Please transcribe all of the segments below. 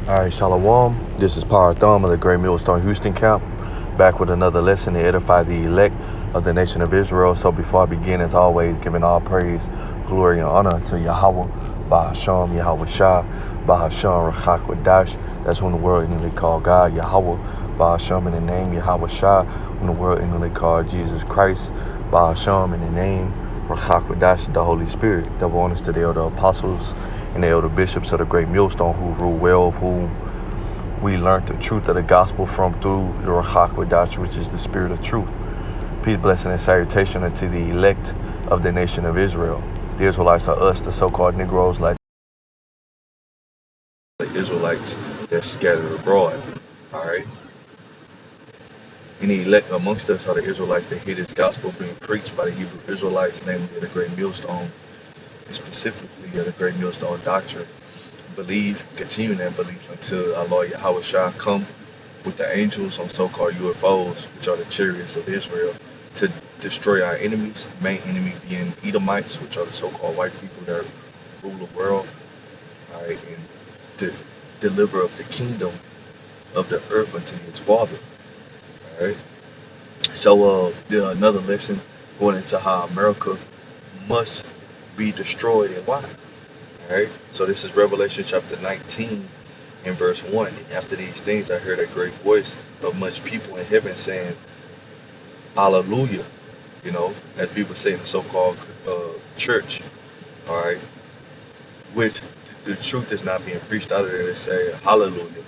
Alright, Shalom. This is Power Thumb of the Great Millstone Houston Camp, back with another lesson to edify the elect of the nation of Israel. So before I begin, as always, giving all praise, glory, and honor to Yahweh, Bahasham, Yahweh Shah, Bahasham, Rachak Wadash. That's when the world inwardly call God, Yahweh, Bahasham in the name, Yahweh Shah, when the world inwardly call Jesus Christ, Bahasham in the name, Rachak Wadash, the Holy Spirit. Double honors to the elder apostles and the elder bishops of the Great Millstone who rule well, of whom we learned the truth of the gospel from through the Ruach HaKodesh, which is the spirit of truth. Peace, blessing, and salutation unto the elect of the nation of Israel. The Israelites are us, the so-called Negroes, like the Israelites that's scattered abroad. Alright? And the elect amongst us are the Israelites that hear this gospel being preached by the Hebrew Israelites, namely the Great Millstone, and specifically the Great Millstone doctrine. Believe, continue in that belief until our Lord Yahweh Shah come with the angels on so-called UFOs, which are the chariots of Israel, to destroy our enemies, main enemy being Edomites, which are the so-called white people that rule the world, all right, and to deliver up the kingdom of the earth unto his father, all right. So another lesson going into how America must be destroyed and why. Alright, so this is Revelation chapter 19 and verse 1. And after these things I heard a great voice of much people in heaven saying, Hallelujah. You know, as people say in the so-called church. Alright, which the truth is not being preached out of there. They say Hallelujah.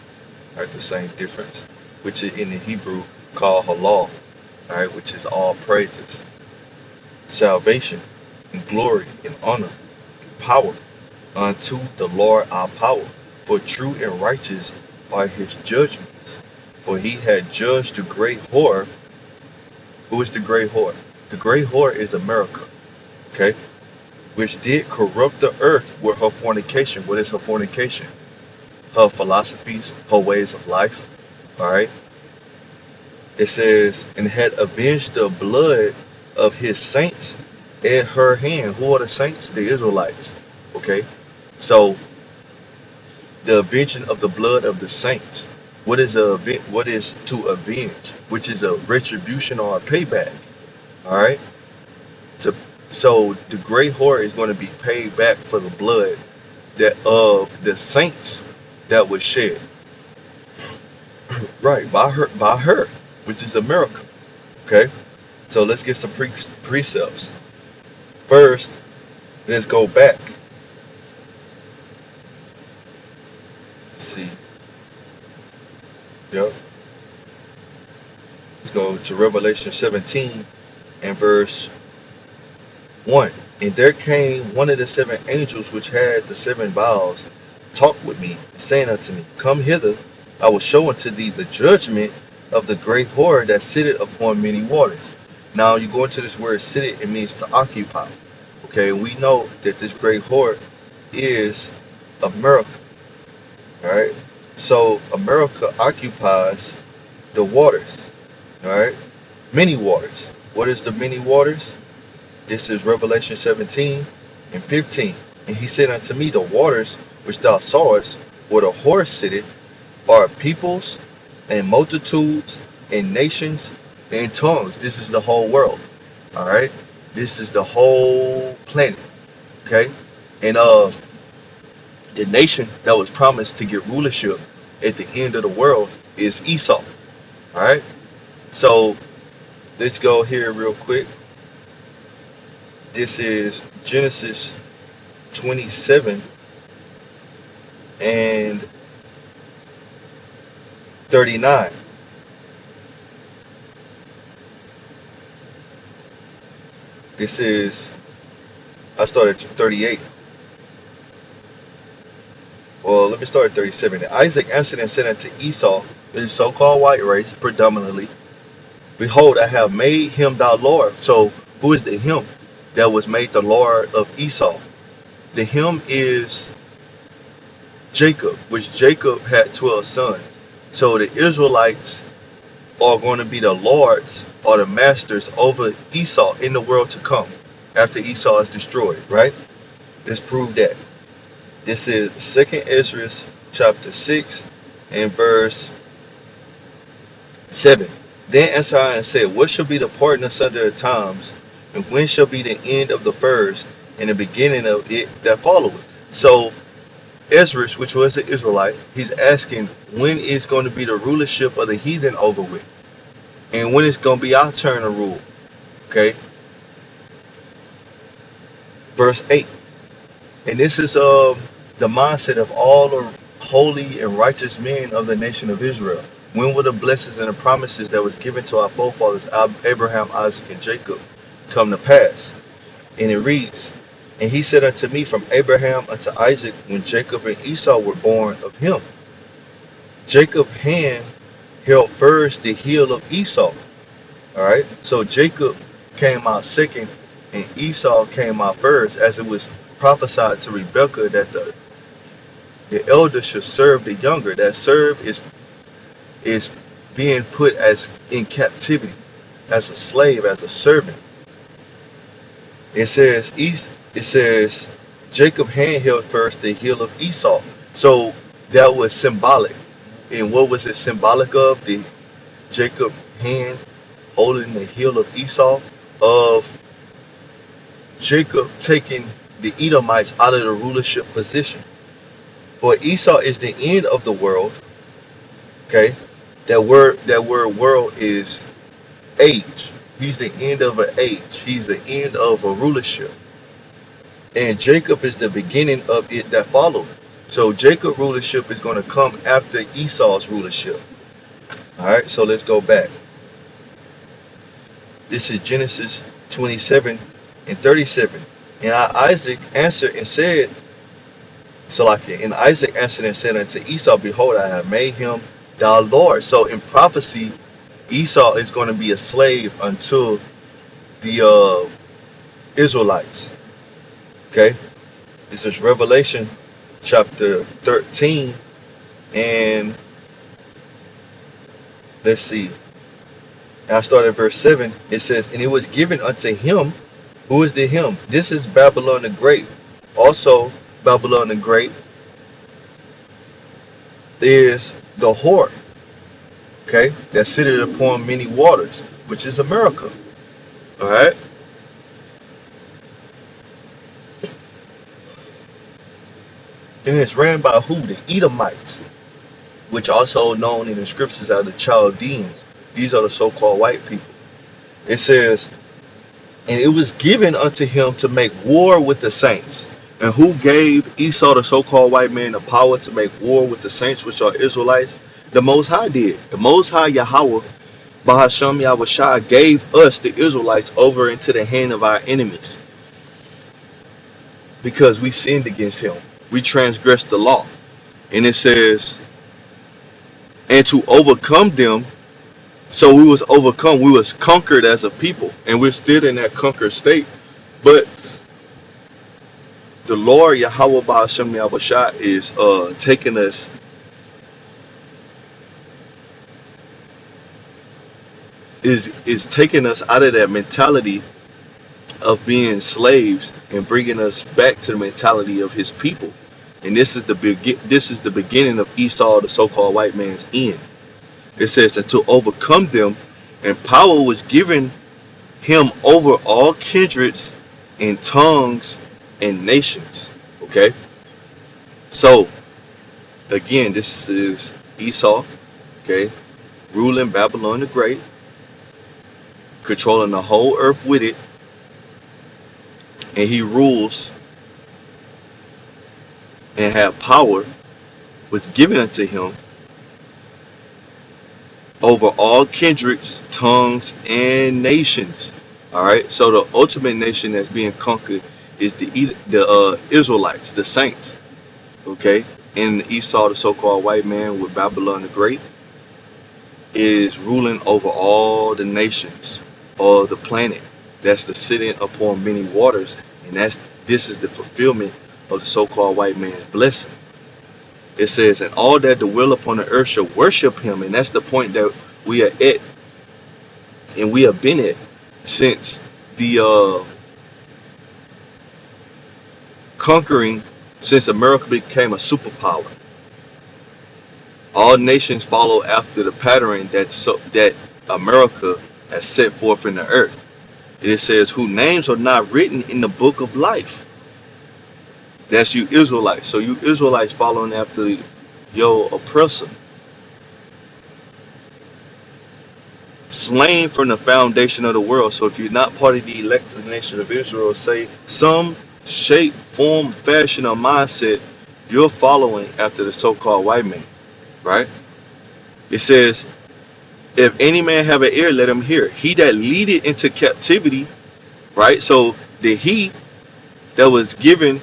Alright, the same difference. Which is in the Hebrew called Halal. Alright, which is all praises, salvation, and glory, and honor, and power unto the Lord our power, for true and righteous are his judgments. For he had judged the great whore. Who is the great whore? The great whore is America, okay? Which did corrupt the earth with her fornication. What is her fornication? Her philosophies, her ways of life, all right? It says, and had avenged the blood of his saints at her hand. Who are the saints? The Israelites, okay? So the avenging of the blood of the saints. What is to avenge? Which is a retribution or a payback. All right. So the great whore is going to be paid back for the blood that of the saints that was shed. Right, by her, which is America. Okay. So let's get some precepts. First, let's go back. See. Yep. Let's go to Revelation 17 and verse 1. And there came one of the seven angels which had the seven vials, talked with me, saying unto me, Come hither, I will show unto thee the judgment of the great whore that sitteth upon many waters. Now you go into this word sitteth, it means to occupy. Okay, we know that this great whore is America. Alright, so America occupies the waters. Alright, many waters. What is the many waters? This is Revelation 17 and 15. And he said unto me, The waters which thou sawest, where the whore sitteth, are peoples and multitudes and nations and tongues. This is the whole world. Alright, this is the whole planet. Okay, and the nation that was promised to get rulership at the end of the world is Esau. Alright? So let's go here real quick. This is Genesis 27 and 39. This is, I started at 38. Well, let me start at 37. And Isaac answered and said unto Esau, the so-called white race, predominantly, Behold, I have made him thy Lord. So, who is the him that was made the Lord of Esau? The him is Jacob, which Jacob had 12 sons. So the Israelites are going to be the lords or the masters over Esau in the world to come after Esau is destroyed, right? Let's prove that. This is 2nd Esdras chapter 6 and verse 7. Then answered I and said, what shall be the part asunder of times, and when shall be the end of the first, and the beginning of it that followeth? So Ezra, which was the Israelite, he's asking when is going to be the rulership of the heathen over with, and when it's going to be our turn to rule. Okay, verse 8. And this is the mindset of all the holy and righteous men of the nation of Israel. When will the blessings and the promises that was given to our forefathers, Abraham, Isaac, and Jacob, come to pass? And it reads, and he said unto me, from Abraham unto Isaac, when Jacob and Esau were born of him. Jacob's hand held first the heel of Esau. All right, so Jacob came out second, and Esau came out first, as it was prophesied to Rebekah that the elder should serve the younger. That serve is being put as in captivity, as a slave, as a servant. It says Jacob hand held first the heel of Esau. So that was symbolic. And what was it symbolic of? The Jacob hand holding the heel of Esau, of Jacob taking the Edomites out of the rulership position. For Esau is the end of the world. Okay, that word world is age. He's the end of an age. He's the end of a rulership. And Jacob is the beginning of it that followed. So Jacob's rulership is going to come after Esau's rulership. All right, so let's go back. This is Genesis 27 and 37. And Isaac answered and said, and Isaac answered and said unto Esau, behold, I have made him thy Lord. So in prophecy, Esau is going to be a slave until the Israelites. Okay, this is Revelation chapter 13, and let's see. I start at verse 7. It says, and it was given unto him. Who is the him? This is Babylon the Great. Also, Babylon the Great is the whore, okay, that sitteth upon many waters, which is America. All right. And it's ran by who? The Edomites, which also known in the scriptures as the Chaldeans. These are the so-called white people. It says, and it was given unto him to make war with the saints. And who gave Esau, the so-called white man, the power to make war with the saints, which are Israelites? The Most High did. The Most High Yahweh, Bahasham Yahushua, gave us, the Israelites, over into the hand of our enemies. Because we sinned against him. We transgressed the law. And it says, and to overcome them. So we was overcome. We was conquered as a people. And we're still in that conquered state. But the Lord Yahweh Ba'ashem Yahushua is taking us, is taking us out of that mentality of being slaves and bringing us back to the mentality of his people. And this is the beginning of Esau, the so-called white man's end. It says that to overcome them, and power was given him over all kindreds and tongues and nations. Okay, so again, this is Esau, okay, ruling Babylon the Great, controlling the whole earth with it, and he rules and have power was given unto him over all kindreds, tongues, and nations. All right, so the ultimate nation that's being conquered is the Israelites, the saints. Okay, and Esau, the so-called white man with Babylon the Great, is ruling over all the nations of the planet. That's the sitting upon many waters, and this is the fulfillment of the so-called white man's blessing. It says, and all that dwell upon the earth shall worship him. And that's the point that we are at, and we have been at since the conquering, since America became a superpower. All nations follow after the pattern that America has set forth in the earth. It says, whose names are not written in the book of life. That's you Israelites. So you Israelites following after your oppressor. Slain from the foundation of the world. So if you're not part of the elected nation of Israel, say some shape, form, fashion, or mindset, you're following after the so-called white man, right? It says, if any man have an ear, let him hear. He that leadeth into captivity, right? So the he that was given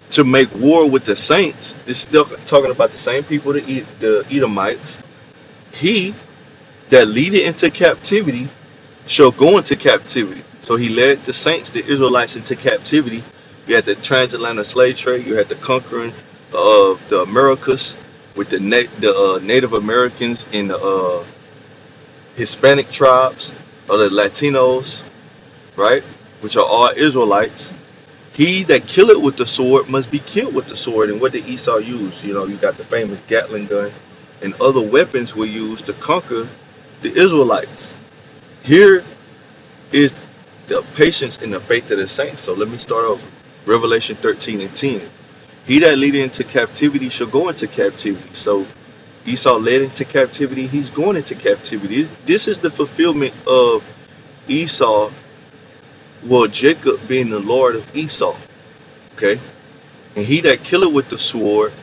to make war with the saints is still talking about the same people, the Edomites. He that leadeth into captivity shall go into captivity. So he led the saints, the Israelites, into captivity. You had the transatlantic slave trade. You had the conquering of the Americas with the Native Americans and the Hispanic tribes or the Latinos, right? Which are all Israelites. He that killeth with the sword must be killed with the sword. And what did Esau use? You know, you got the famous Gatling gun and other weapons were used to conquer the Israelites. Here is the patience and the faith of the saints. So let me start over. Revelation 13:10. He that leadeth into captivity shall go into captivity. So Esau led into captivity. He's going into captivity. This is the fulfillment of Esau, well, Jacob being the Lord of Esau. Okay? And he that killeth with the sword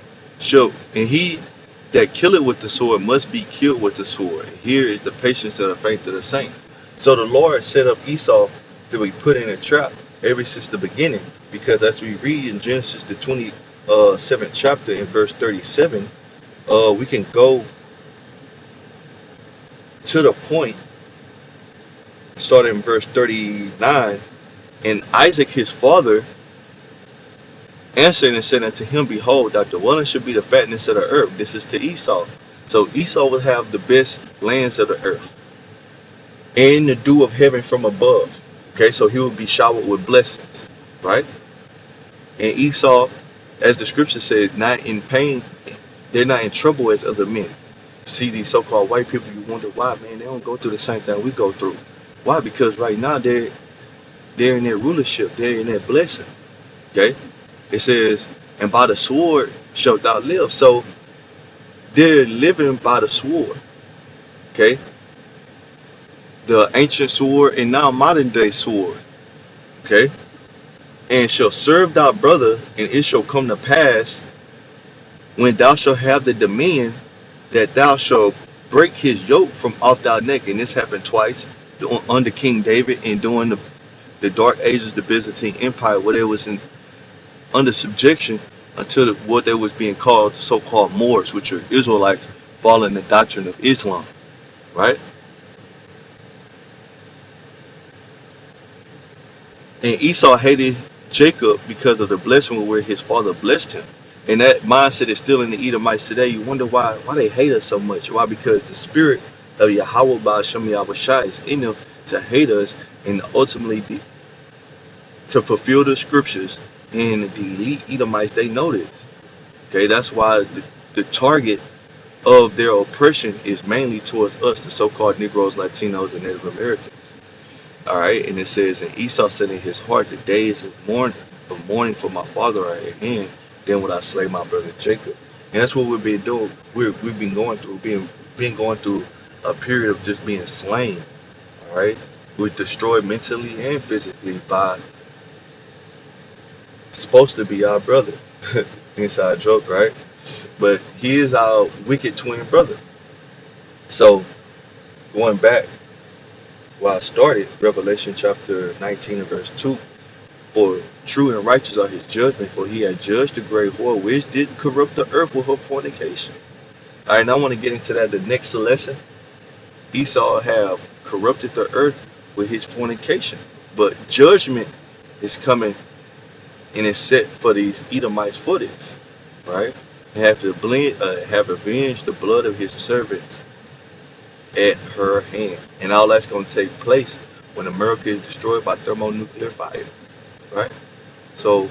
he that killeth with the sword must be killed with the sword. Here is the patience of the faith of the saints. So the Lord set up Esau to be put in a trap ever since the beginning. Because as we read in Genesis the 27th chapter in verse 37, we can go to the point, starting in verse 39. And Isaac his father answered and said unto him, behold, that the dwelling should be the fatness of the earth. This is to Esau. So Esau will have the best lands of the earth and the dew of heaven from above. Okay, so he will be showered with blessings, right? And Esau, as the scripture says, not in pain, they're not in trouble as other men. See these so-called white people, you wonder why, man, they don't go through the same thing we go through. Why? Because right now they're in their rulership, they're in their blessing. Okay? It says, and by the sword shalt thou live. So they're living by the sword. Okay? The ancient sword and now modern day sword. Okay? And shall serve thy brother, and it shall come to pass when thou shalt have the dominion that thou shalt break his yoke from off thy neck. And this happened twice under King David and during the dark ages, the Byzantine Empire, where they was under subjection until what they was being called the so-called Moors, which are Israelites following the doctrine of Islam, right? And Esau hated Jacob because of the blessing where his father blessed him. And that mindset is still in the Edomites today. You wonder why they hate us so much. Why? Because the spirit of Yahweh Ba'ashem Yahushai is in them to hate us and ultimately to fulfill the scriptures. And the elite Edomites, they know this. Okay, that's why the target of their oppression is mainly towards us, the so-called Negroes, Latinos, and Native Americans. All right, and it says, and Esau said in his heart, the days of mourning for my father are at hand. Then would I slay my brother Jacob. And that's what we've been doing. We've been going through, been going through a period of just being slain. All right, we're destroyed mentally and physically by supposed to be our brother. Inside joke, right? But he is our wicked twin brother. So going back where I started, Revelation chapter 19 and verse 2, for true and righteous are his judgment, for he had judged the great whore which did corrupt the earth with her fornication. All right, now I want to get into that the next lesson. Esau have corrupted the earth with his fornication, but judgment is coming and it's set for these Edomites for this, right? Have avenged the blood of his servants at her hand. And all that's going to take place when America is destroyed by thermonuclear fire, right? So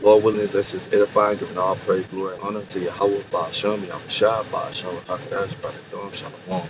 Lord willing, let's just edify, giving all praise, glory, and honor to Yahweh, Ba'ashem, Yahweh Shai, Ba'ashem, Hakadosh, Baruch Shalom.